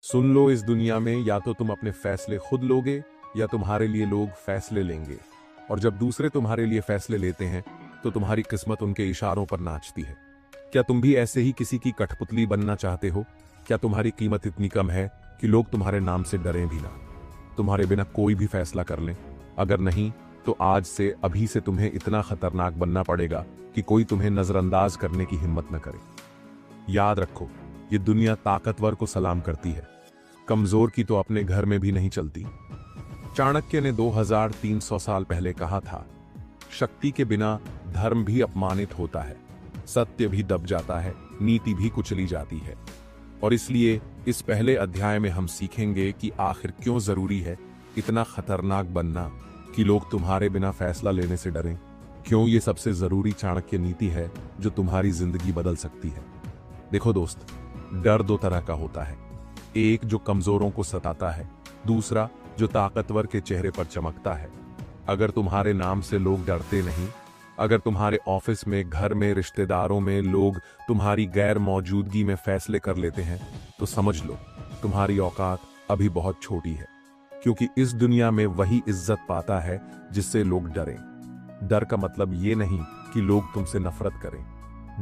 सुन लो, इस दुनिया में या तो तुम अपने फैसले खुद लोगे या तुम्हारे लिए लोग फैसले लेंगे। और जब दूसरे तुम्हारे लिए फैसले लेते हैं तो तुम्हारी किस्मत उनके इशारों पर नाचती है। क्या तुम भी ऐसे ही किसी की कठपुतली बनना चाहते हो? क्या तुम्हारी कीमत इतनी कम है कि लोग तुम्हारे नाम से डरें भी ना, तुम्हारे बिना कोई भी फैसला कर लें? अगर नहीं तो आज से अभी से तुम्हें इतना खतरनाक बनना पड़ेगा कि कोई तुम्हें नजरअंदाज करने की हिम्मत न करे। याद रखो, ये दुनिया ताकतवर को सलाम करती है, कमजोर की तो अपने घर में भी नहीं चलती। चाणक्य ने 2300 साल पहले कहा था, शक्ति के बिना धर्म भी अपमानित होता है, सत्य भी दब जाता है, नीति भी कुचली जाती है। और इसलिए इस पहले अध्याय में हम सीखेंगे कि आखिर क्यों जरूरी है इतना खतरनाक बनना कि लोग तुम्हारे बिना फैसला लेने से डरें। क्यों ये सबसे जरूरी चाणक्य नीति है जो तुम्हारी जिंदगी बदल सकती है। देखो दोस्त, डर दो तरह का होता है, एक जो कमजोरों को सताता है, दूसरा जो ताकतवर के चेहरे पर चमकता है। अगर तुम्हारे नाम से लोग डरते नहीं, अगर तुम्हारे ऑफिस में, घर में, रिश्तेदारों में लोग तुम्हारी गैर मौजूदगी में फैसले कर लेते हैं, तो समझ लो तुम्हारी औकात अभी बहुत छोटी है। क्योंकि इस दुनिया में वही इज्जत पाता है जिससे लोग डरें। डर का मतलब ये नहीं कि लोग तुमसे नफरत करें,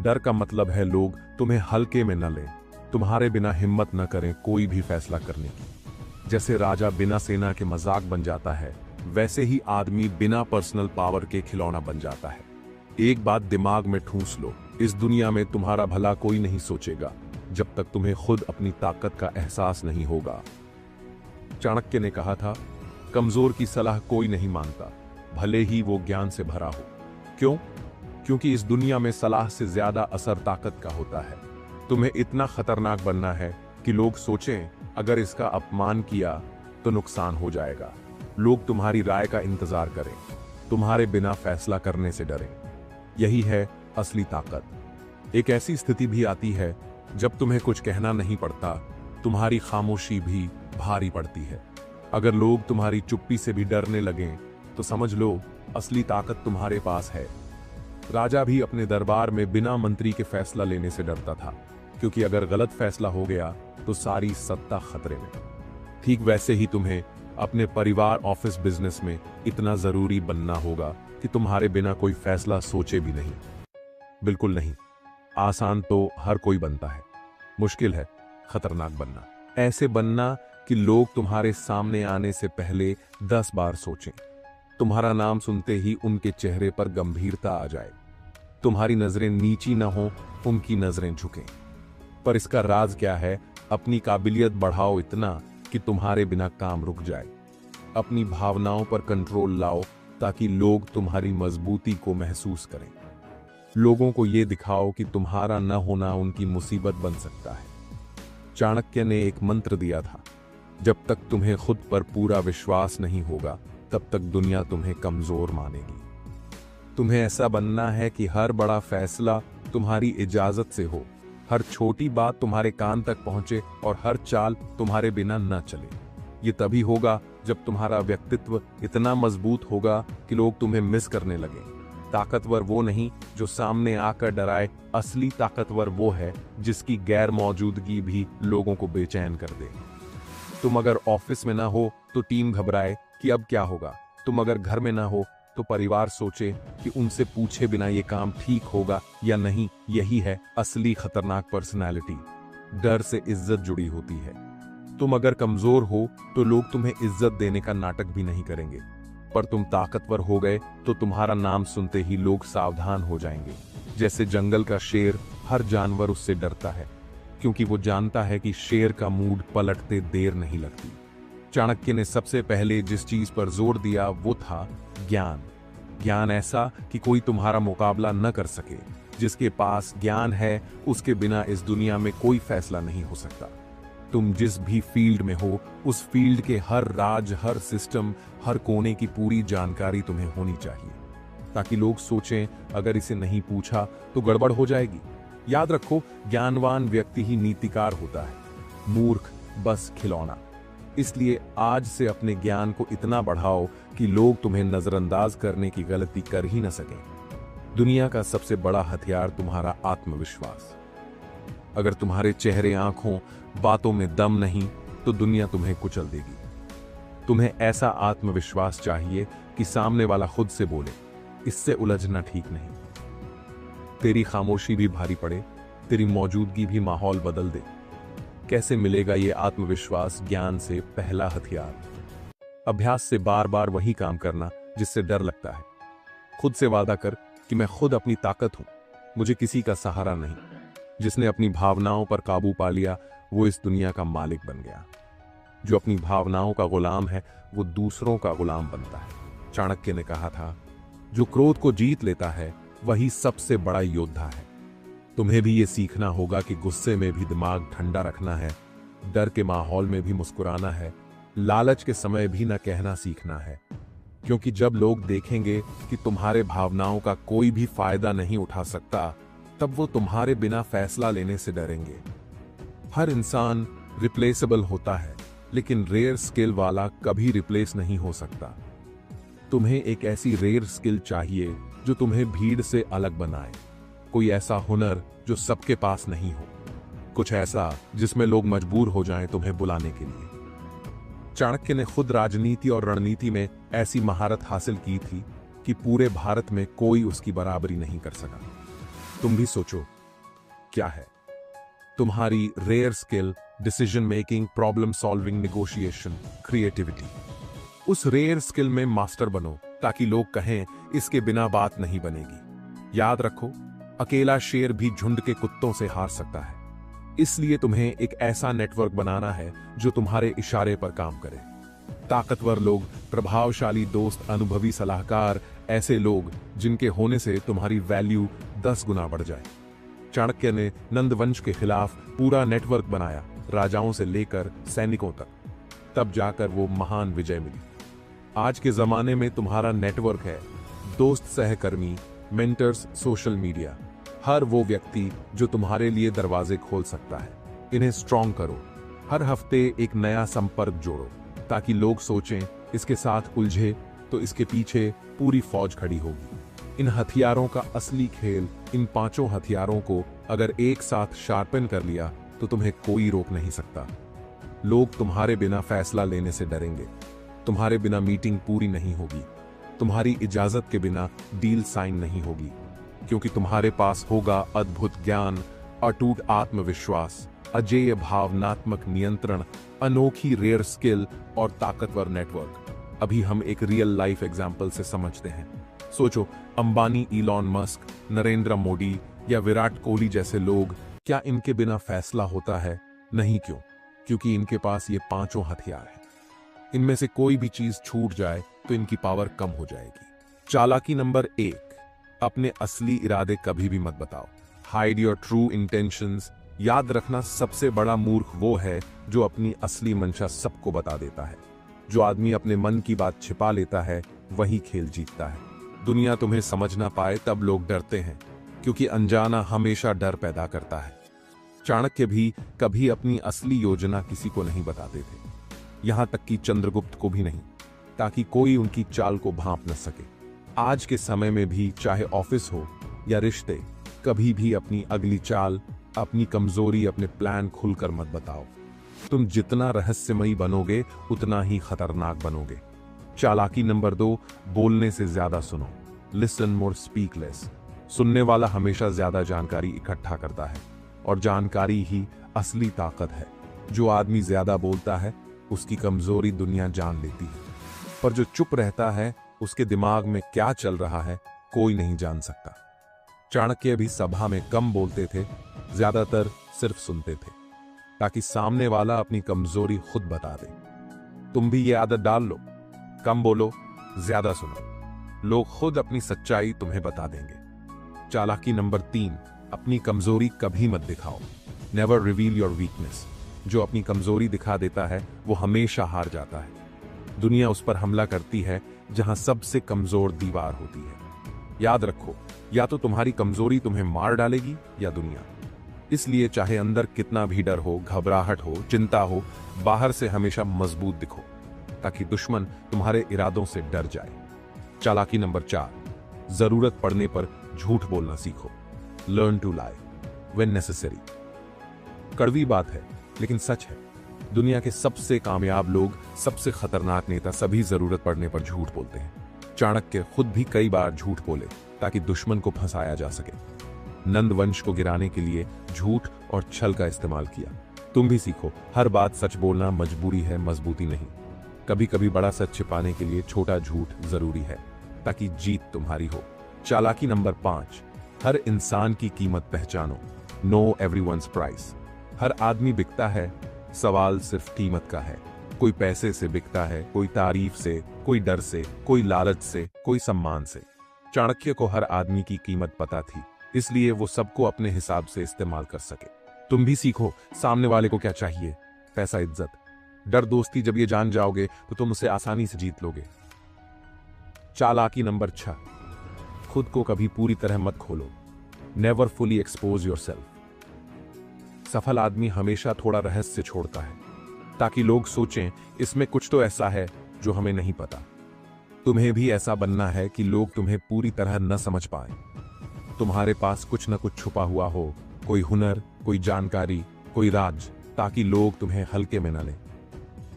डर का मतलब है लोग तुम्हें हल्के में न लें, तुम्हारे बिना हिम्मत न करें कोई भी फैसला करने की। जैसे राजा बिना सेना के मजाक बन जाता है, वैसे ही आदमी बिना पर्सनल पावर के खिलौना बन जाता है। एक बात दिमाग में ठूंस लो, इस दुनिया में तुम्हारा भला कोई नहीं सोचेगा जब तक तुम्हें खुद अपनी ताकत का एहसास नहीं होगा। चाणक्य ने कहा था, कमजोर की सलाह कोई नहीं मानता, भले ही वो ज्ञान से भरा हो। क्यों? क्योंकि इस दुनिया में सलाह से ज्यादा असर ताकत का होता है। तुम्हें इतना खतरनाक बनना है कि लोग सोचें अगर इसका अपमान किया तो नुकसान हो जाएगा। लोग तुम्हारी राय का इंतजार करें, तुम्हारे बिना फैसला करने से डरें। यही है असली ताकत। एक ऐसी स्थिति भी आती है जब तुम्हें कुछ कहना नहीं पड़ता, तुम्हारी खामोशी भी भारी पड़ती है। अगर लोग तुम्हारी चुप्पी से भी डरने लगें तो समझ लो असली ताकत तुम्हारे पास है। राजा भी अपने दरबार में बिना मंत्री के फैसला लेने से डरता था, क्योंकि अगर गलत फैसला हो गया तो सारी सत्ता खतरे में। ठीक वैसे ही तुम्हें अपने परिवार, ऑफिस, बिजनेस में इतना जरूरी बनना होगा कि तुम्हारे बिना कोई फैसला सोचे भी नहीं। बिल्कुल नहीं। आसान तो हर कोई बनता है, मुश्किल है खतरनाक बनना। ऐसे बनना कि लोग तुम्हारे सामने आने से पहले 10 बार सोचें, तुम्हारा नाम सुनते ही उनके चेहरे पर गंभीरता आ जाए, तुम्हारी नजरें नीची ना हो, उनकी नजरें झुकें। पर इसका राज क्या है? अपनी काबिलियत बढ़ाओ इतना कि तुम्हारे बिना काम रुक जाए। अपनी भावनाओं पर कंट्रोल लाओ ताकि लोग तुम्हारी मजबूती को महसूस करें। लोगों को यह दिखाओ कि तुम्हारा न होना उनकी मुसीबत बन सकता है। चाणक्य ने एक मंत्र दिया था, जब तक तुम्हें खुद पर पूरा विश्वास नहीं होगा तब तक दुनिया तुम्हें कमजोर मानेगी। तुम्हें ऐसा बनना है कि हर बड़ा फैसला तुम्हारी इजाजत से हो, हर छोटी बात तुम्हारे कान तक पहुंचे और हर चाल तुम्हारे बिना न चले। ये तभी होगा जब तुम्हारा व्यक्तित्व इतना मजबूत होगा कि लोग तुम्हें मिस करने लगे। ताकतवर वो नहीं जो सामने आकर डराए, असली ताकतवर वो है जिसकी गैर मौजूदगी भी लोगों को बेचैन कर दे। तुम अगर ऑफिस में ना हो तो टीम घबराए कि अब क्या होगा। तुम अगर घर में ना हो तो परिवार सोचे कि उनसे पूछे बिना ये काम ठीक होगा या नहीं। यही है असली खतरनाक पर्सनालिटी। डर से इज्जत जुड़ी होती है। तुम अगर कमजोर हो तो लोग तुम्हें इज्जत देने का नाटक भी नहीं करेंगे, पर तुम ताकतवर हो गए तो तुम्हारा नाम सुनते ही लोग सावधान हो जाएंगे। जैसे जंगल का शेर, हर जानवर उससे डरता है क्योंकि वो जानता है कि शेर का मूड पलटते देर नहीं लगती। चाणक्य ने सबसे पहले जिस चीज पर जोर दिया वो था ज्ञान। ज्ञान ऐसा कि कोई तुम्हारा मुकाबला न कर सके। जिसके पास ज्ञान है उसके बिना इस दुनिया में कोई फैसला नहीं हो सकता। तुम जिस भी फील्ड में हो, उस फील्ड के हर राज, हर सिस्टम, हर कोने की पूरी जानकारी तुम्हें होनी चाहिए, ताकि लोग सोचें अगर इसे नहीं पूछा तो गड़बड़ हो जाएगी। याद रखो, ज्ञानवान व्यक्ति ही नीतिकार होता है, मूर्ख बस खिलौना। इसलिए आज से अपने ज्ञान को इतना बढ़ाओ कि लोग तुम्हें नजरअंदाज करने की गलती कर ही न सकें। दुनिया का सबसे बड़ा हथियार तुम्हारा आत्मविश्वास। अगर तुम्हारे चेहरे, आंखों, बातों में दम नहीं तो दुनिया तुम्हें कुचल देगी। तुम्हें ऐसा आत्मविश्वास चाहिए कि सामने वाला खुद से बोले, इससे उलझना ठीक नहीं। तेरी खामोशी भी भारी पड़े, तेरी मौजूदगी भी माहौल बदल दे। कैसे मिलेगा ये आत्मविश्वास? ज्ञान से पहला हथियार, अभ्यास से बार बार वही काम करना जिससे डर लगता है। खुद से वादा कर कि मैं खुद अपनी ताकत हूं, मुझे किसी का सहारा नहीं। जिसने अपनी भावनाओं पर काबू पा लिया वो इस दुनिया का मालिक बन गया। जो अपनी भावनाओं का गुलाम है वो दूसरों का गुलाम बनता है। चाणक्य ने कहा था, जो क्रोध को जीत लेता है वही सबसे बड़ा योद्धा है। तुम्हें भी ये सीखना होगा कि गुस्से में भी दिमाग ठंडा रखना है, डर के माहौल में भी मुस्कुराना है, लालच के समय भी न कहना सीखना है। क्योंकि जब लोग देखेंगे कि तुम्हारे भावनाओं का कोई भी फायदा नहीं उठा सकता, तब वो तुम्हारे बिना फैसला लेने से डरेंगे। हर इंसान रिप्लेसेबल होता है, लेकिन रेयर स्किल वाला कभी रिप्लेस नहीं हो सकता। तुम्हें एक ऐसी रेयर स्किल चाहिए जो तुम्हें भीड़ से अलग बनाए। कोई ऐसा हुनर जो सबके पास नहीं हो, कुछ ऐसा जिसमें लोग मजबूर हो जाएं तुम्हें बुलाने के लिए। चाणक्य ने खुद राजनीति और रणनीति में ऐसी महारत हासिल की थी कि पूरे भारत में कोई उसकी बराबरी नहीं कर सका। तुम भी सोचो, क्या है तुम्हारी rare skill? Decision making, problem solving, negotiation, creativity. उस रेयर स्किल में मास्टर बनो ताकि लोग कहें इसके बिना बात नहीं बनेगी। याद रखो, अकेला शेर भी झुंड के कुत्तों से हार सकता है। इसलिए तुम्हें एक ऐसा नेटवर्क बनाना है जो तुम्हारे इशारे पर काम करे। ताकतवर लोग, प्रभावशाली दोस्त, अनुभवी सलाहकार, ऐसे लोग जिनके होने से तुम्हारी वैल्यू 10 गुना बढ़ जाए। चाणक्य ने नंद वंश के खिलाफ पूरा नेटवर्क बनाया, राजाओं से लेकर सैनिकों तक। तब जाकर वो महान विजय मिली। आज के जमाने में तुम्हारा नेटवर्क है दोस्त, सहकर्मी, मेंटर्स, सोशल मीडिया, हर वो व्यक्ति जो तुम्हारे लिए दरवाजे खोल सकता है। इन्हें स्ट्रॉन्ग करो। हर हफ्ते एक नया संपर्क जोड़ो ताकि लोग सोचें इसके साथ उलझे तो इसके पीछे पूरी फौज खड़ी होगी। इन हथियारों का असली खेल, इन 5 हथियारों को अगर एक साथ शार्पन कर लिया तो तुम्हें कोई रोक नहीं सकता। लोग तुम्हारे बिना फैसला लेने से डरेंगे, तुम्हारे बिना मीटिंग पूरी नहीं होगी, तुम्हारी इजाजत के बिना डील साइन नहीं होगी, क्योंकि तुम्हारे पास होगा अद्भुत ज्ञान, अटूट आत्मविश्वास, अजेय भावनात्मक नियंत्रण, अनोखी रेयर स्किल और ताकतवर नेटवर्क। अभी हम एक रियल लाइफ एग्जाम्पल से समझते हैं। सोचो, अंबानी, इलॉन मस्क, नरेंद्र मोदी या विराट कोहली जैसे लोग, क्या इनके बिना फैसला होता है? नहीं। क्यों? क्योंकि इनके पास ये 5 हथियार हैं। इनमें से कोई भी चीज छूट जाए तो इनकी पावर कम हो जाएगी। चालाकी नंबर 1, अपने असली इरादे कभी भी मत बताओ। Hide your true intentions. याद रखना, सबसे बड़ा मूर्ख वो है जो अपनी असली मंशा सबको बता देता है। जो आदमी अपने मन की बात छिपा लेता है वही खेल जीतता है। दुनिया तुम्हें समझ ना पाए तब लोग डरते हैं, क्योंकि अनजाना हमेशा डर पैदा करता है। चाणक्य भी कभी अपनी असली योजना किसी को नहीं बताते थे, यहां तक कि चंद्रगुप्त को भी नहीं, ताकि कोई उनकी चाल को भांप न सके। आज के समय में भी, चाहे ऑफिस हो या रिश्ते, कभी भी अपनी अगली चाल, अपनी कमजोरी, अपने प्लान खुलकर मत बताओ। तुम जितना रहस्यमयी बनोगे उतना ही खतरनाक बनोगे। चालाकी नंबर 2, बोलने से ज्यादा सुनो। Listen more, speak less. सुनने वाला हमेशा ज्यादा जानकारी इकट्ठा करता है, और जानकारी ही असली ताकत है। जो आदमी ज्यादा बोलता है उसकी कमजोरी दुनिया जान लेती है, पर जो चुप रहता है उसके दिमाग में क्या चल रहा है कोई नहीं जान सकता। चाणक्य भी सभा में कम बोलते थे, ज्यादातर सिर्फ सुनते थे, ताकि सामने वाला अपनी कमजोरी खुद बता दे। तुम भी ये आदत डाल लो, कम बोलो, ज्यादा सुनो। लोग खुद अपनी सच्चाई तुम्हें बता देंगे। चालाकी नंबर 3, अपनी कमजोरी कभी मत दिखाओ। Never reveal your weakness. जो अपनी कमजोरी दिखा देता है वो हमेशा हार जाता है। दुनिया उस पर हमला करती है जहां सबसे कमजोर दीवार होती है। याद रखो, या तो तुम्हारी कमजोरी तुम्हें मार डालेगी या दुनिया। इसलिए चाहे अंदर कितना भी डर हो, घबराहट हो, चिंता हो, बाहर से हमेशा मजबूत दिखो, ताकि दुश्मन तुम्हारे इरादों से डर जाए। चालाकी नंबर 4, जरूरत पड़ने पर झूठ बोलना सीखो। Learn to lie when necessary. कड़वी बात है लेकिन सच है। दुनिया के सबसे कामयाब लोग, सबसे खतरनाक नेता सभी जरूरत पड़ने पर झूठ बोलते हैं। चाणक्य खुद भी कई बार झूठ बोले ताकि दुश्मन को फंसाया जा सके। नंद वंश को गिराने के लिए झूठ और छल का इस्तेमाल किया। तुम भी सीखो, हर बात सच बोलना मजबूरी है, मजबूती नहीं। कभी कभी बड़ा सच छिपाने के लिए छोटा झूठ जरूरी है ताकि जीत तुम्हारी हो। चालाकी नंबर 5, हर इंसान की कीमत पहचानो। No everyone's price. हर आदमी बिकता है, सवाल सिर्फ कीमत का है। कोई पैसे से बिकता है, कोई तारीफ से, कोई डर से, कोई लालच से, कोई सम्मान से। चाणक्य को हर आदमी की कीमत पता थी, इसलिए वो सबको अपने हिसाब से इस्तेमाल कर सके। तुम भी सीखो, सामने वाले को क्या चाहिए, पैसा, इज्जत, डर, दोस्ती। जब ये जान जाओगे तो तुम उसे आसानी से जीत लोगे। चालाकी नंबर 6, खुद को कभी पूरी तरह मत खोलो। Never fully expose yourself. सफल आदमी हमेशा थोड़ा रहस्य छोड़ता है ताकि लोग सोचें इसमें कुछ तो ऐसा है जो हमें नहीं पता। तुम्हें भी ऐसा बनना है कि लोग तुम्हें पूरी तरह न समझ पाए। तुम्हारे पास कुछ न कुछ छुपा हुआ हो, कोई हुनर, कोई जानकारी, कोई राज, ताकि लोग तुम्हें हल्के में न लें,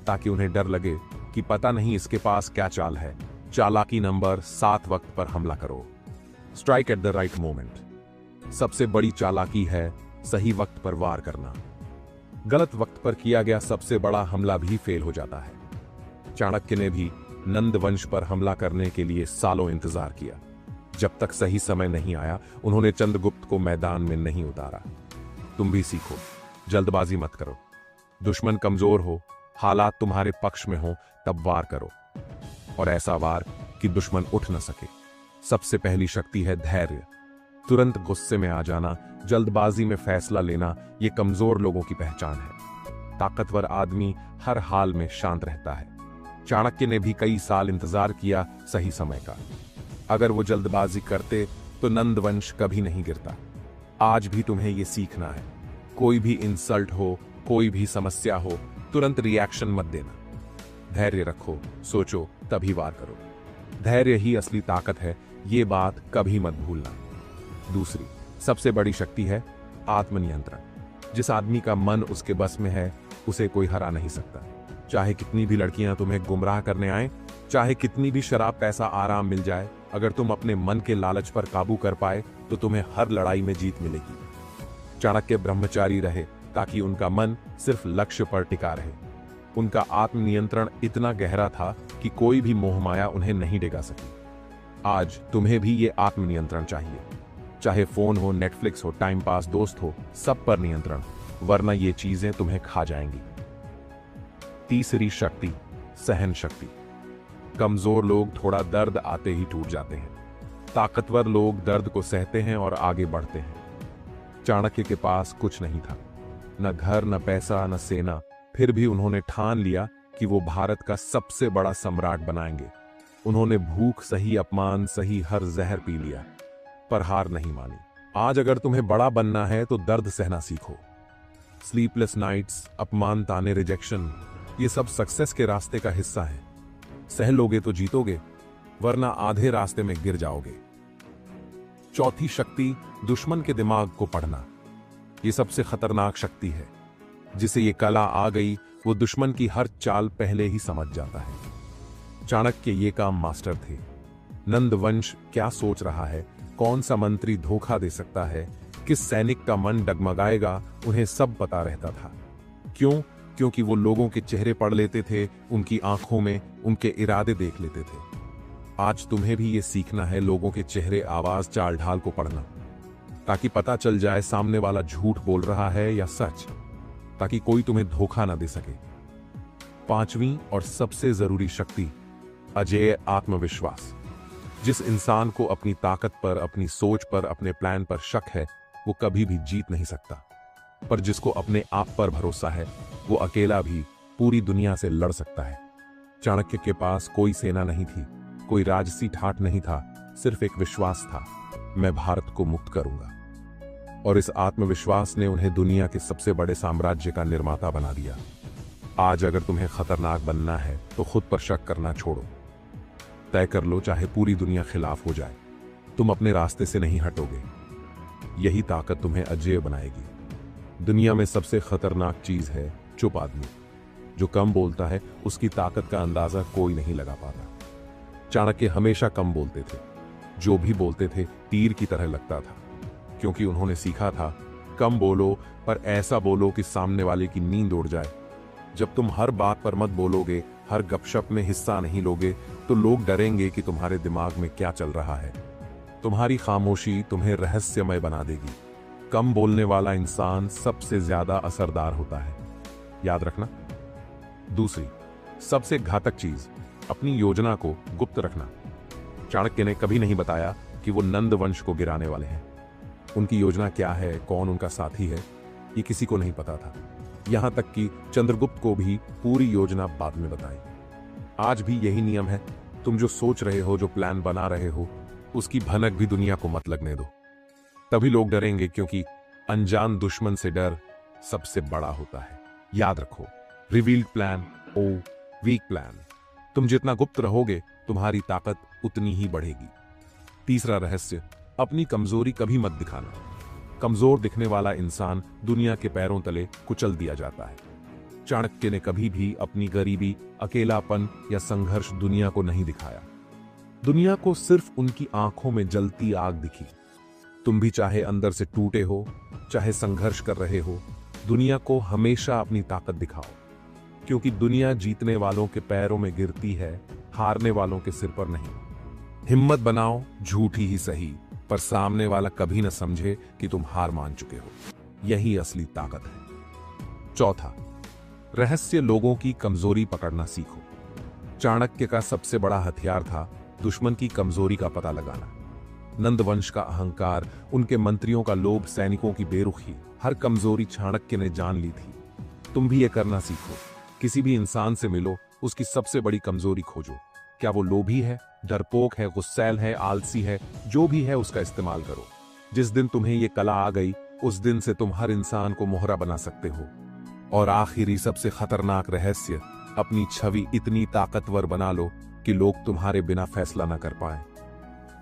ताकि उन्हें डर लगे कि पता नहीं इसके पास क्या चाल है। चालाकी नंबर 7, वक्त पर हमला करो। Strike at the right moment. सबसे बड़ी चालाकी है सही वक्त पर वार करना। गलत वक्त पर किया गया सबसे बड़ा हमला भी फेल हो जाता है। चाणक्य ने भी नंद वंश पर हमला करने के लिए सालों इंतजार किया। जब तक सही समय नहीं आया, उन्होंने चंद्रगुप्त को मैदान में नहीं उतारा। तुम भी सीखो, जल्दबाजी मत करो। दुश्मन कमजोर हो, हालात तुम्हारे पक्ष में हो, तब वार करो, और ऐसा वार कि दुश्मन उठ न सके। सबसे पहली शक्ति है धैर्य। तुरंत गुस्से में आ जाना, जल्दबाजी में फैसला लेना, ये कमजोर लोगों की पहचान है। ताकतवर आदमी हर हाल में शांत रहता है। चाणक्य ने भी कई साल इंतजार किया सही समय का। अगर वो जल्दबाजी करते तो नंद वंश कभी नहीं गिरता। आज भी तुम्हें ये सीखना है, कोई भी इंसल्ट हो, कोई भी समस्या हो, तुरंत रिएक्शन मत देना। धैर्य रखो, सोचो, तभी वार करो। धैर्य ही असली ताकत है, ये बात कभी मत भूलना। दूसरी सबसे बड़ी शक्ति है आत्मनियंत्रण। जिस आदमी का मन उसके बस में है, उसे कोई हरा नहीं सकता। चाहे कितनी भी लड़कियां तुम्हें गुमराह करने आए, चाहे कितनी भी शराब, पैसा, आराम मिल जाए, अगर तुम अपने मन के लालच पर काबू कर पाए तो तुम्हें हर लड़ाई में जीत मिलेगी। चाणक्य ब्रह्मचारी रहे ताकि उनका मन सिर्फ लक्ष्य पर टिका रहे। उनका आत्मनियंत्रण इतना गहरा था कि कोई भी मोहमाया उन्हें नहीं डिगा सकी। आज तुम्हें भी ये आत्मनियंत्रण चाहिए। चाहे फोन हो, नेटफ्लिक्स हो, टाइम पास, दोस्त हो, सब पर नियंत्रण, वरना ये चीजें तुम्हें खा जाएंगी। तीसरी शक्ति सहन शक्ति। कमजोर लोग थोड़ा दर्द आते ही टूट जाते हैं। ताकतवर लोग दर्द को सहते हैं और आगे बढ़ते हैं। चाणक्य के पास कुछ नहीं था, न घर, न पैसा, न सेना, फिर भी उन्होंने ठान लिया कि वो भारत का सबसे बड़ा सम्राट बनाएंगे। उन्होंने भूख सही, अपमान सही, हर जहर पी लिया, पर हार नहीं मानी। आज अगर तुम्हें बड़ा बनना है तो दर्द सहना सीखो। स्लीपलेस नाइट्स, अपमान, ताने, रिजेक्शन, ये सब सक्सेस के रास्ते का हिस्सा है। सह लोगे तो जीतोगे, वरना आधे रास्ते में गिर जाओगे। चौथी शक्ति दुश्मन के दिमाग को पढ़ना। ये सबसे खतरनाक शक्ति है। जिसे ये कला आ गई, वो दुश्मन की हर चाल पहले ही समझ जाता है। चाणक्य ये काम मास्टर थे। नंद वंश क्या सोच रहा है, कौन सा मंत्री धोखा दे सकता है, किस सैनिक का मन डगमगाएगा, उन्हें सब पता रहता था। क्यों? क्योंकि वो लोगों के चेहरे पढ़ लेते थे, उनकी आंखों में उनके इरादे देख लेते थे। आज तुम्हें भी ये सीखना है, लोगों के चेहरे, आवाज, चाल ढाल को पढ़ना, ताकि पता चल जाए सामने वाला झूठ बोल रहा है या सच, ताकि कोई तुम्हें धोखा ना दे सके। पांचवी और सबसे जरूरी शक्ति अजेय आत्मविश्वास। जिस इंसान को अपनी ताकत पर, अपनी सोच पर, अपने प्लान पर शक है, वो कभी भी जीत नहीं सकता। पर जिसको अपने आप पर भरोसा है, वो अकेला भी पूरी दुनिया से लड़ सकता है। चाणक्य के पास कोई सेना नहीं थी, कोई राजसी ठाठ नहीं था, सिर्फ एक विश्वास था, मैं भारत को मुक्त करूंगा। और इस आत्मविश्वास ने उन्हें दुनिया के सबसे बड़े साम्राज्य का निर्माता बना दिया। आज अगर तुम्हें खतरनाक बनना है तो खुद पर शक करना छोड़ो। तय कर लो, चाहे पूरी दुनिया खिलाफ हो जाए, तुम अपने रास्ते से नहीं हटोगे। यही ताकत तुम्हें अजेय बनाएगी। दुनिया में सबसे खतरनाक चीज है चुप आदमी। जो कम बोलता है उसकी ताकत का अंदाजा कोई नहीं लगा पाता। चाणक्य हमेशा कम बोलते थे। जो भी बोलते थे तीर की तरह लगता था, क्योंकि उन्होंने सीखा था कम बोलो पर ऐसा बोलो कि सामने वाले की नींद उड़ जाए। जब तुम हर बात पर मत बोलोगे, हर गपशप में हिस्सा नहीं लोगे, तो लोग डरेंगे कि तुम्हारे दिमाग में क्या चल रहा है। तुम्हारी खामोशी तुम्हें रहस्यमय बना देगी। कम बोलने वाला इंसान सबसे ज्यादा असरदार होता है, याद रखना। दूसरी सबसे घातक चीज, अपनी योजना को गुप्त रखना। चाणक्य ने कभी नहीं बताया कि वो नंद वंश को गिराने वाले हैं। उनकी योजना क्या है, कौन उनका साथी है, ये किसी को नहीं पता था। यहां तक कि चंद्रगुप्त को भी पूरी योजना बाद में बताई। आज भी यही नियम है। तुम जो सोच रहे हो, जो प्लान बना रहे हो, उसकी भनक भी दुनिया को मत लगने दो। तभी लोग डरेंगे, क्योंकि अनजान दुश्मन से डर सबसे बड़ा होता है। याद रखो, रिवील्ड प्लान ओ वीक प्लान। तुम जितना गुप्त रहोगे, तुम्हारी ताकत उतनी ही बढ़ेगी। तीसरा रहस्य, अपनी कमजोरी कभी मत दिखाना। कमजोर दिखने वाला इंसान दुनिया के पैरों तले कुचल दिया जाता है। चाणक्य ने कभी भी अपनी गरीबी, अकेलापन या संघर्ष दुनिया को नहीं दिखाया। दुनिया को सिर्फ उनकी आंखों में जलती आग दिखी। तुम भी चाहे अंदर से टूटे हो, चाहे संघर्ष कर रहे हो, दुनिया को हमेशा अपनी ताकत दिखाओ, क्योंकि दुनिया जीतने वालों के पैरों में गिरती है, हारने वालों के सिर पर नहीं। हिम्मत बनाओ, झूठी ही सही, पर सामने वाला कभी न समझे कि तुम हार मान चुके हो। यही असली ताकत है। चौथा रहस्य, लोगों की कमजोरी पकड़ना सीखो। चाणक्य का सबसे बड़ा हथियार था दुश्मन की कमजोरी का पता लगाना। नंदवंश का अहंकार, उनके मंत्रियों का लोभ, सैनिकों की बेरुखी, हर कमजोरी चाणक्य ने जान ली थी। तुम भी ये करना सीखो। किसी भी इंसान से मिलो, उसकी सबसे बड़ी कमजोरी खोजो। क्या वो लोभी है, डरपोक है, गुस्सैल है, आलसी है? जो भी है उसका इस्तेमाल करो। जिस दिन तुम्हें ये कला आ गई, उस दिन से तुम हर इंसान को मोहरा बना सकते हो। और आखिरी सबसे खतरनाक रहस्य, अपनी छवि इतनी ताकतवर बना लो कि लोग तुम्हारे बिना फैसला न कर पाए।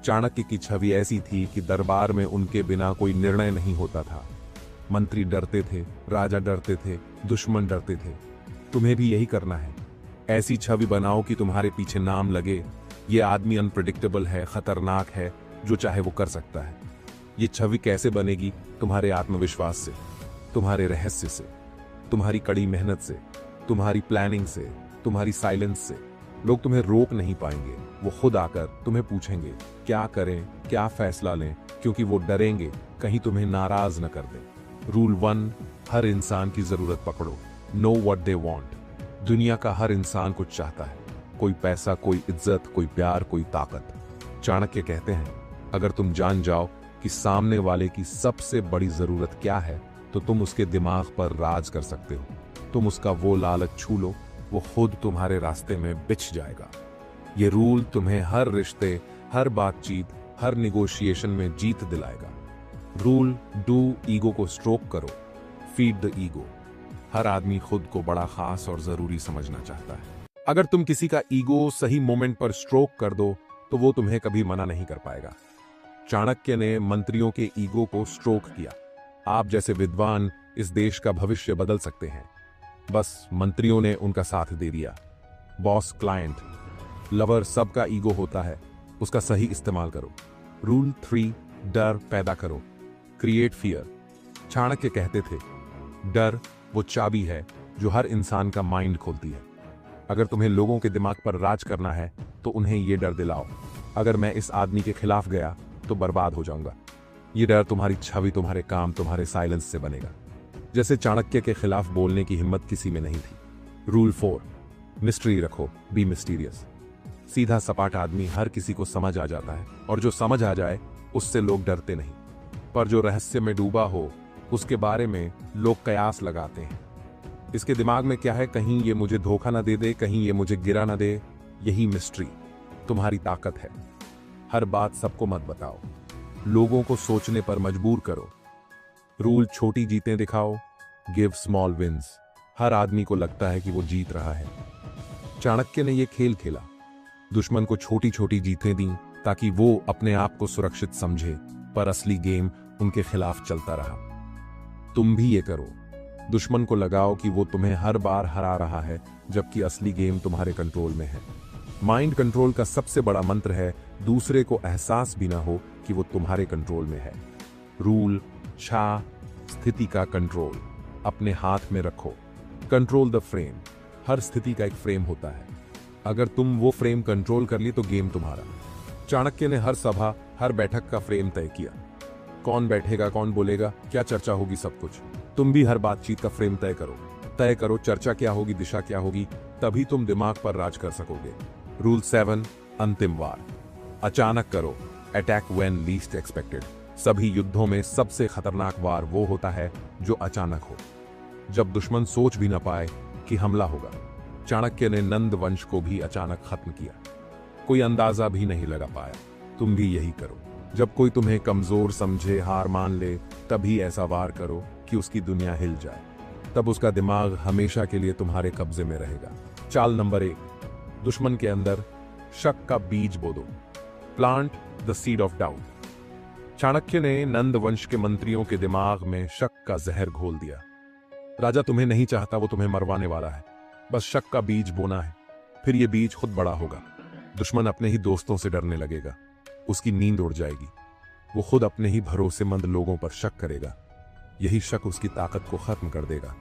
चाणक्य की छवि ऐसी थी कि दरबार में उनके बिना कोई निर्णय नहीं होता था। मंत्री डरते थे, राजा डरते थे, दुश्मन डरते थे। तुम्हें भी यही करना है। ऐसी छवि बनाओ कि तुम्हारे पीछे नाम लगे, ये आदमी अनप्रेडिक्टेबल है, खतरनाक है, जो चाहे वो कर सकता है। ये छवि कैसे बनेगी? तुम्हारे आत्मविश्वास से, तुम्हारे रहस्य से, तुम्हारी कड़ी मेहनत से, तुम्हारी प्लानिंग से, तुम्हारी साइलेंस से। लोग तुम्हें रोक नहीं पाएंगे। वो खुद आकर तुम्हें पूछेंगे क्या करें, क्या फैसला लें, क्योंकि वो डरेंगे कहीं तुम्हें नाराज न कर दें। रूल 1, हर इंसान की जरूरत पकड़ो। Know what they want. दुनिया का हर इंसान कुछ चाहता है। कोई पैसा, कोई इज्जत, कोई प्यार, कोई ताकत। चाणक्य कहते हैं, अगर तुम जान जाओ कि सामने वाले की सबसे बड़ी जरूरत क्या है, तो तुम उसके दिमाग पर राज कर सकते हो। तुम उसका वो लालच छू लो, वो खुद तुम्हारे रास्ते में बिछ जाएगा। ये रूल तुम्हें हर रिश्ते, हर बातचीत, हर निगोशिएशन में जीत दिलाएगा। रूल 2, ईगो को स्ट्रोक करो। Feed the ego. हर आदमी खुद को बड़ा खास और जरूरी समझना चाहता है। अगर तुम किसी का ईगो सही मोमेंट पर स्ट्रोक कर दो, तो वो तुम्हें कभी मना नहीं कर पाएगा। चाणक्य ने मंत्रियों के ईगो को स्ट्रोक किया। आप जैसे विद्वान इस देश का भविष्य बदल सकते हैं। बस मंत्रियों ने उनका साथ दे दिया। बॉस, क्लाइंट, लवर, सबका ईगो होता है, उसका सही इस्तेमाल करो। रूल 3, डर पैदा करो। Create fear. चाणक्य कहते थे, डर वो चाबी है जो हर इंसान का माइंड खोलती है। अगर तुम्हें लोगों के दिमाग पर राज करना है, तो उन्हें यह डर दिलाओ, अगर मैं इस आदमी के खिलाफ गया तो बर्बाद हो जाऊंगा। ये डर तुम्हारी छवि, तुम्हारे काम, तुम्हारे साइलेंस से बनेगा। जैसे चाणक्य के खिलाफ बोलने की हिम्मत किसी में नहीं थी। रूल 4, मिस्ट्री रखो। Be mysterious. सीधा सपाट आदमी हर किसी को समझ आ जाता है, और जो समझ आ जाए उससे लोग डरते नहीं। पर जो रहस्य में डूबा हो, उसके बारे में लोग कयास लगाते हैं। इसके दिमाग में क्या है, कहीं ये मुझे धोखा ना दे दे, कहीं ये मुझे गिरा ना दे। यही मिस्ट्री तुम्हारी ताकत है। हर बात सबको मत बताओ, लोगों को सोचने पर मजबूर करो। रूल, छोटी जीतें दिखाओ। Give small wins. हर आदमी को लगता है कि वो जीत रहा है। चाणक्य ने यह खेल खेला, दुश्मन को छोटी छोटी जीतें दी ताकि वो अपने आप को सुरक्षित समझे, पर असली गेम उनके खिलाफ चलता रहा। तुम भी ये करो। दुश्मन को लगाओ कि वो तुम्हें हर बार हरा रहा है, जबकि असली गेम तुम्हारे कंट्रोल में है। माइंड कंट्रोल का सबसे बड़ा मंत्र है दूसरे को एहसास भी ना हो कि वो तुम्हारे कंट्रोल में है। रूल 6, स्थिति का कंट्रोल अपने हाथ में रखो। Control the frame. हर स्थिति का एक फ्रेम होता है, अगर तुम वो फ्रेम कंट्रोल कर ली तो गेम तुम्हारा। चाणक्य ने हर सभा, हर बैठक का फ्रेम तय किया। कौन बैठेगा, कौन बोलेगा, क्या चर्चा होगी, सब कुछ। तुम भी हर बातचीत का फ्रेम तय करो चर्चा क्या होगी, दिशा क्या होगी, तभी तुम दिमाग पर राज कर सकोगे। रूल 7, अंतिम वार अचानक करो। Attack when least expected. सभी युद्धों में सबसे खतरनाक वार वो होता है जो अचानक हो, जब दुश्मन सोच भी न पाए कि हमला होगा। चाणक्य ने नंद वंश को भी अचानक खत्म किया, कोई अंदाजा भी नहीं लगा पाया। तुम भी यही करो। जब कोई तुम्हें कमजोर समझे, हार मान ले, तभी ऐसा वार करो कि उसकी दुनिया हिल जाए। तब उसका दिमाग हमेशा के लिए तुम्हारे कब्जे में रहेगा। चाल नंबर 1, दुश्मन के अंदर शक का बीज बो दो। Plant the seed of doubt. Chanakya ने नंद वंश के मंत्रियों के दिमाग में शक का जहर घोल दिया। राजा तुम्हें नहीं चाहता, वो तुम्हें मरवाने वाला है। बस शक का बीज बोना है, फिर ये बीज खुद बड़ा होगा। दुश्मन अपने ही दोस्तों से डरने लगेगा, उसकी नींद उड़ जाएगी, वो खुद अपने ही भरोसेमंद लोगों पर शक करेगा। यही शक उसकी ताकत को खत्म कर देगा।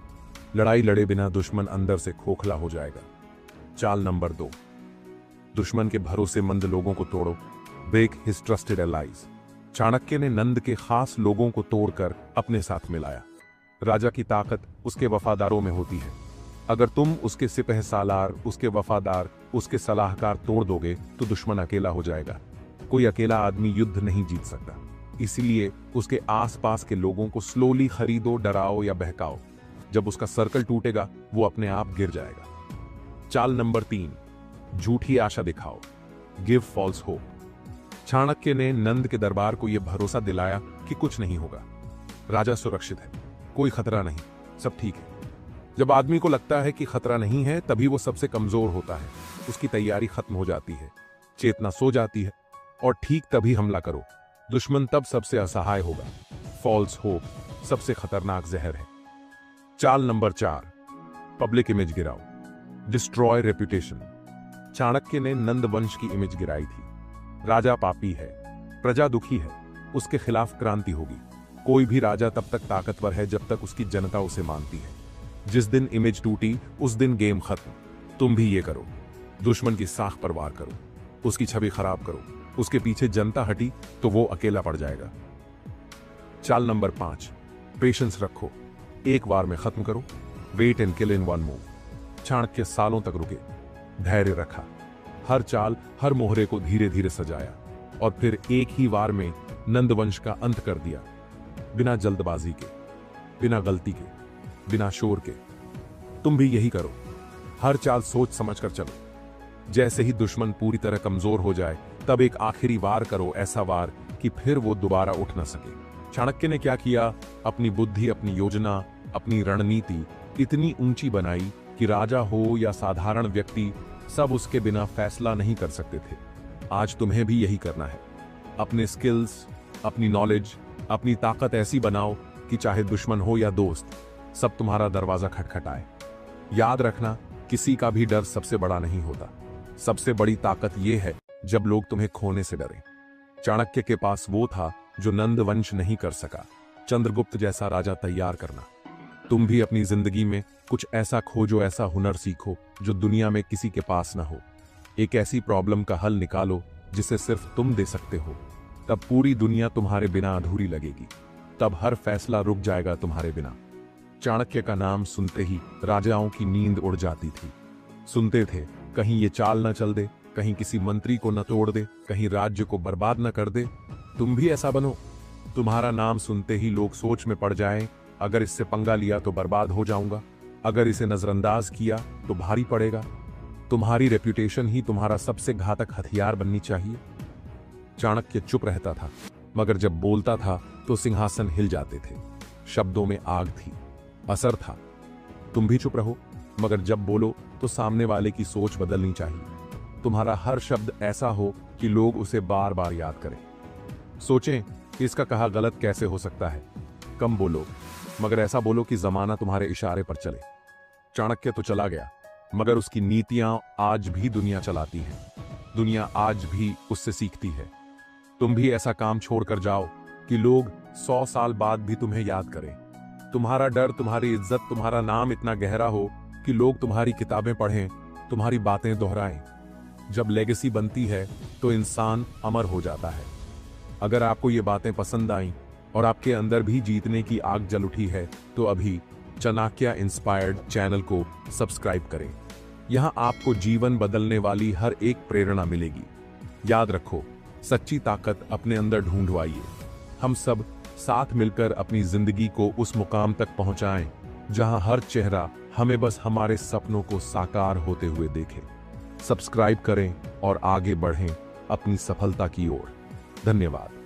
लड़ाई लड़े बिना दुश्मन अंदर से खोखला हो जाएगा। चाल नंबर 2, दुश्मन के भरोसेमंद लोगों को तोड़ो। Break his trusted allies. Chanakya ने नंद के खास लोगों को तोड़कर अपने साथ मिलाया। राजा की ताकत उसके वफादारों में होती है। अगर तुम उसके सिपह सालार, उसके वफादार, उसके सलाहकार तोड़ दोगे तो दुश्मन अकेला हो जाएगा। कोई अकेला आदमी युद्ध नहीं जीत सकता, इसलिए उसके आसपास के लोगों को स्लोली खरीदो, डराओ या बहकाओ। जब उसका सर्कल टूटेगा वो अपने आप गिर जाएगा। चाल नंबर 3, झूठी आशा दिखाओ। Give false hope. चाणक्य ने नंद के दरबार को यह भरोसा दिलाया कि कुछ नहीं होगा, राजा सुरक्षित है, कोई खतरा नहीं, सब ठीक है। जब आदमी को लगता है कि खतरा नहीं है, तभी वो सबसे कमजोर होता है, उसकी तैयारी खत्म हो जाती है, चेतना सो जाती है, और ठीक तभी हमला करो। दुश्मन तब सबसे असहाय होगा। फॉल्स होप सबसे खतरनाक जहर है। चाल नंबर 4, पब्लिक इमेज गिराओ। Destroy reputation. चाणक्य ने नंद वंश की इमेज गिराई थी। राजा पापी है, प्रजा दुखी है, उसके खिलाफ क्रांति होगी। कोई भी राजा तब तक ताकतवर है जब तक उसकी जनता उसे मानती है। जिस दिन इमेज टूटी उस दिन गेम खत्म। तुम भी ये करो, दुश्मन की साख पर वार करो, उसकी छवि खराब करो। उसके पीछे जनता हटी तो वो अकेला पड़ जाएगा। चाल नंबर 5, पेशेंस रखो, एक बार में खत्म करो। Wait and kill in one move. Chanakya सालों तक रुके, धैर्य रखा, हर चाल, हर मोहरे को धीरे धीरे सजाया, और फिर एक ही वार में नंद वंश का अंत कर दिया। बिना जल्दबाजी के, बिना गलती के, बिना शोर के। तुम भी यही करो, हर चाल सोच समझ कर चलो। जैसे ही दुश्मन पूरी तरह कमजोर हो जाए, तब एक आखिरी वार करो, ऐसा वार कि फिर वो दोबारा उठ न सके। चाणक्य ने क्या किया? अपनी बुद्धि, अपनी योजना, अपनी रणनीति इतनी ऊंची बनाई कि राजा हो या साधारण व्यक्ति, सब उसके बिना फैसला नहीं कर सकते थे। आज तुम्हें भी यही करना है। अपने स्किल्स, अपनी नॉलेज, अपनी ताकत ऐसी बनाओ कि चाहे दुश्मन हो या दोस्त, सब तुम्हारा दरवाजा खटखटाए। याद रखना, किसी का भी डर सबसे बड़ा नहीं होता। सबसे बड़ी ताकत यह है जब लोग तुम्हें खोने से डरें। चाणक्य के पास वो था जो नंद वंश नहीं कर सका, चंद्रगुप्त जैसा राजा तैयार करना। तुम भी अपनी जिंदगी में कुछ ऐसा खोजो, ऐसा हुनर सीखो जो दुनिया में किसी के पास ना हो। एक ऐसी प्रॉब्लम का हल निकालो जिसे सिर्फ तुम दे सकते हो। तब पूरी दुनिया तुम्हारे बिना अधूरी लगेगी। तब हर फैसला रुक जाएगा तुम्हारे बिना। चाणक्य का नाम सुनते ही राजाओं की नींद उड़ जाती थी। सुनते थे, कहीं ये चाल न चल दे, कहीं किसी मंत्री को न तोड़ दे, कहीं राज्य को बर्बाद न कर दे। तुम भी ऐसा बनो। तुम्हारा नाम सुनते ही लोग सोच में पड़ जाएं, अगर इससे पंगा लिया तो बर्बाद हो जाऊंगा, अगर इसे नजरअंदाज किया तो भारी पड़ेगा। तुम्हारी रेप्यूटेशन ही तुम्हारा सबसे घातक हथियार बननी चाहिए। चाणक्य चुप रहता था, मगर जब बोलता था तो सिंहासन हिल जाते थे। शब्दों में आग थी, असर था। तुम भी चुप रहो, मगर जब बोलो तो सामने वाले की सोच बदलनी चाहिए। तुम्हारा हर शब्द ऐसा हो कि लोग उसे बार बार याद करें। सोचें कि इसका कहा गलत कैसे हो सकता है। कम बोलो, मगर ऐसा बोलो कि जमाना तुम्हारे इशारे पर चले। चाणक्य तो चला गया, मगर उसकी नीतियां आज भी दुनिया चलाती हैं। दुनिया आज भी उससे सीखती है। तुम भी ऐसा काम छोड़कर जाओ कि लोग 100 साल बाद भी तुम्हें याद करें। तुम्हारा डर, तुम्हारी इज्जत, तुम्हारा नाम इतना गहरा हो कि लोग तुम्हारी किताबें पढ़ें, तुम्हारी बातें दोहराएं। जब लेगेसी बनती है तो इंसान अमर हो जाता है। अगर आपको ये बातें पसंद आईं और आपके अंदर भी जीतने की आग जल उठी है तो अभी चाणक्य इंस्पायर्ड चैनल को सब्सक्राइब करें। यहां आपको जीवन बदलने वाली हर एक प्रेरणा मिलेगी। याद रखो, सच्ची ताकत अपने अंदर ढूंढवाइए। हम सब साथ मिलकर अपनी जिंदगी को उस मुकाम तक पहुंचाएं जहां हर चेहरा हमें बस हमारे सपनों को साकार होते हुए देखे। सब्सक्राइब करें और आगे बढ़ें अपनी सफलता की ओर। धन्यवाद।